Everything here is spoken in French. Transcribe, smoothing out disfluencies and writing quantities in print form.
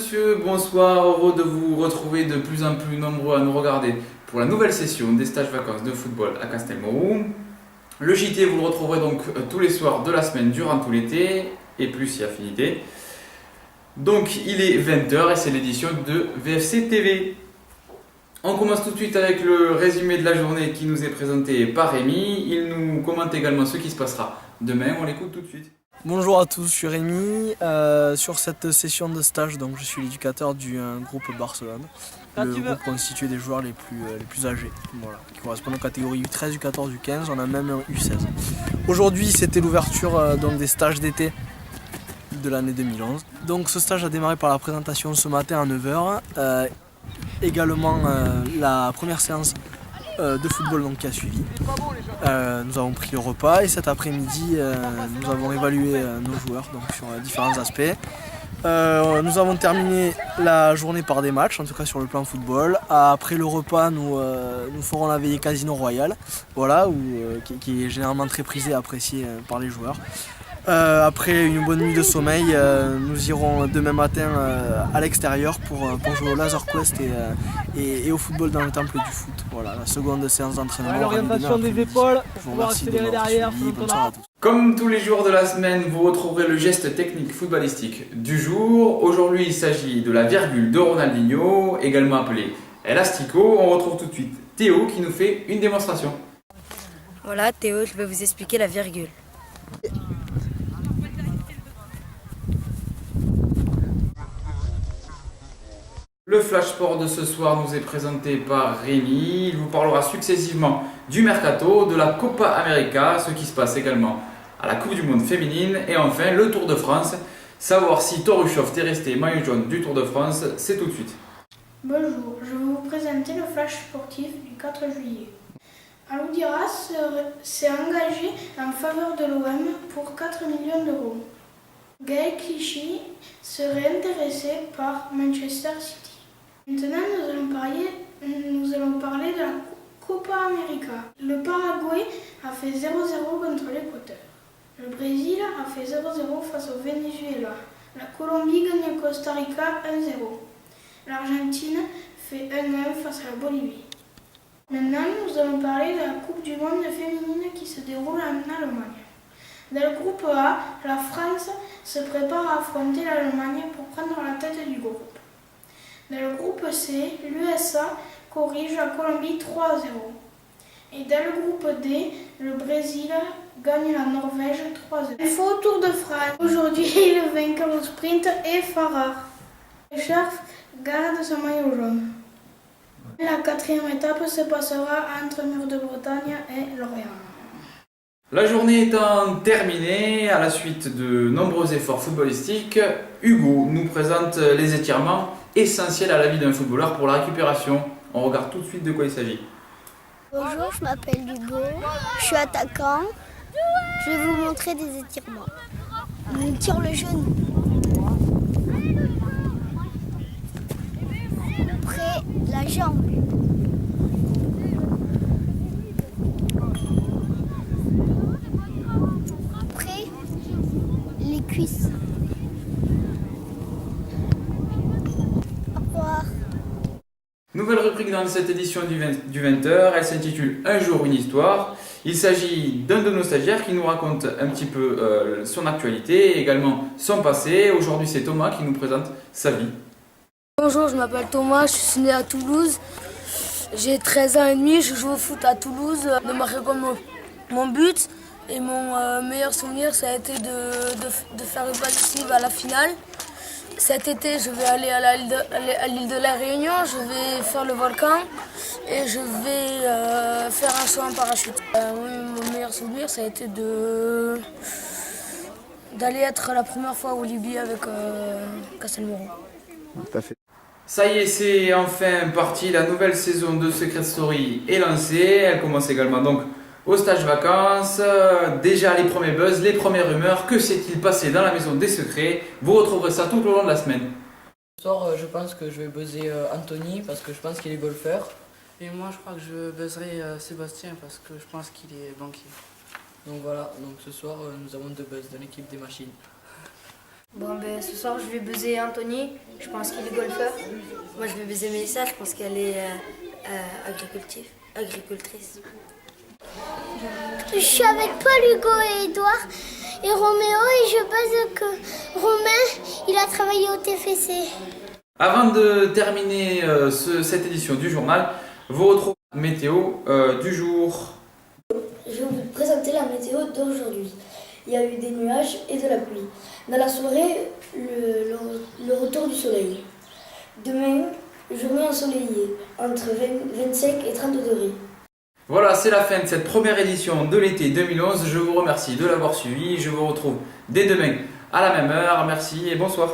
messieurs, bonsoir, heureux de vous retrouver de plus en plus nombreux à nous regarder pour la nouvelle session des stages vacances de football à Castelmoron. Le JT, vous le retrouverez donc tous les soirs de la semaine durant tout l'été, et plus si affinité. Donc il est 20h et c'est l'édition de VFC TV. On commence tout de suite avec le résumé de la journée qui nous est présenté par Rémi. Il nous commente également ce qui se passera demain, on l'écoute tout de suite. Bonjour à tous, je suis Rémi. Sur cette session de stage, donc, je suis l'éducateur du groupe Barcelone. Le groupe constitué des joueurs les plus âgés, voilà, qui correspondent aux catégories U13, U14, U15, on a même un U16. Aujourd'hui, c'était l'ouverture donc, des stages d'été de l'année 2011. Donc ce stage a démarré par la présentation ce matin à 9h. Également la première séance de football donc, qui a suivi. Nous avons pris le repas et cet après-midi nous avons évalué nos joueurs donc, sur différents aspects. Nous avons terminé la journée par des matchs, en tout cas sur le plan football. Après le repas, nous ferons la veillée Casino Royal, voilà, qui est généralement très prisée et appréciée par les joueurs. Après une bonne nuit de sommeil, nous irons demain matin à l'extérieur pour jouer au Laser Quest et au football dans le temple du foot. Voilà, la seconde séance d'entraînement. L'orientation des épaules, je vous pouvoir remercie de accélérer m'avoir derrière. suivi. Bonne soirée à tous. Comme tous les jours de la semaine, vous retrouverez le geste technique footballistique du jour. Aujourd'hui, il s'agit de la virgule de Ronaldinho, également appelée Elastico. On retrouve tout de suite Théo qui nous fait une démonstration. Voilà, Théo, je vais vous expliquer la virgule. Le flash sport de ce soir nous est présenté par Rémi. Il vous parlera successivement du Mercato, de la Copa América, ce qui se passe également à la Coupe du Monde féminine et enfin le Tour de France. Savoir si Torushov est resté maillot jaune du Tour de France, c'est tout de suite. Bonjour, je vais vous présenter le flash sportif du 4 juillet. Aloudiras s'est engagé en faveur de l'OM pour 4 millions d'euros. Gaël Clichy serait intéressé par Manchester City. Maintenant, nous allons parler de la Copa América. Le Paraguay a fait 0-0 contre l'Équateur. Le Brésil a fait 0-0 face au Venezuela. La Colombie gagne à Costa Rica 1-0. L'Argentine fait 1-1 face à la Bolivie. Maintenant, nous allons parler de la Coupe du Monde féminine qui se déroule en Allemagne. Dans le groupe A, la France se prépare à affronter l'Allemagne pour prendre la tête du groupe. Dans le groupe C, l'USA corrige la Colombie 3-0. Et dans le groupe D, le Brésil gagne la Norvège 3-0. Info Tour de France. Aujourd'hui, le vainqueur au sprint est Farah. Le chef garde son maillot jaune. La quatrième étape se passera entre Mur de Bretagne et Lorient. La journée étant terminée, à la suite de nombreux efforts footballistiques, Hugo nous présente les étirements essentiels à la vie d'un footballeur pour la récupération. On regarde tout de suite de quoi il s'agit. Bonjour, je m'appelle Hugo, je suis attaquant. Je vais vous montrer des étirements. On tire le genou. Après, la jambe. Après, les cuisses. Au revoir. Nouvelle rubrique dans cette édition du 20h, elle s'intitule Un jour une histoire. Il s'agit d'un de nos stagiaires qui nous raconte un petit peu son actualité et également son passé. Aujourd'hui c'est Thomas qui nous présente sa vie. Bonjour, je m'appelle Thomas, je suis né à Toulouse. J'ai 13 ans et demi, je joue au foot à Toulouse. De marquer comme mon but et mon meilleur souvenir, ça a été de faire une passe décisive à la finale. Cet été, je vais aller à l'île de la Réunion, je vais faire le volcan et je vais faire un saut en parachute. Mon meilleur souvenir, ça a été d'aller être la première fois au Libye avec Castelmoron. Ça y est, c'est enfin parti, la nouvelle saison de Secret Story est lancée. Elle commence également donc au stage vacances. Déjà les premiers buzz, les premières rumeurs. Que s'est-il passé dans la maison des secrets? Vous retrouverez ça tout au long de la semaine. Ce soir, je pense que je vais buzzer Anthony parce que je pense qu'il est golfeur. Et moi, je crois que je buzzerai Sébastien parce que je pense qu'il est banquier. Donc voilà, donc ce soir, nous avons deux buzz de l'équipe des machines. Bon, ben, ce soir, je vais baiser Anthony. Je pense qu'il est golfeur. Moi, je vais baiser Mélissa, je pense qu'elle est agricultrice. Je suis avec Paul, Hugo et Edouard et Roméo et je baise que Romain, il a travaillé au TFC. Avant de terminer cette édition du journal, vous retrouvez la météo du jour. Je vais vous présenter la météo d'aujourd'hui. Il y a eu des nuages et de la pluie. Dans la soirée, le retour du soleil. Demain, journée ensoleillée, entre 25 et 30 degrés. Voilà, c'est la fin de cette première édition de l'été 2011. Je vous remercie de l'avoir suivi. Je vous retrouve dès demain à la même heure. Merci et bonsoir.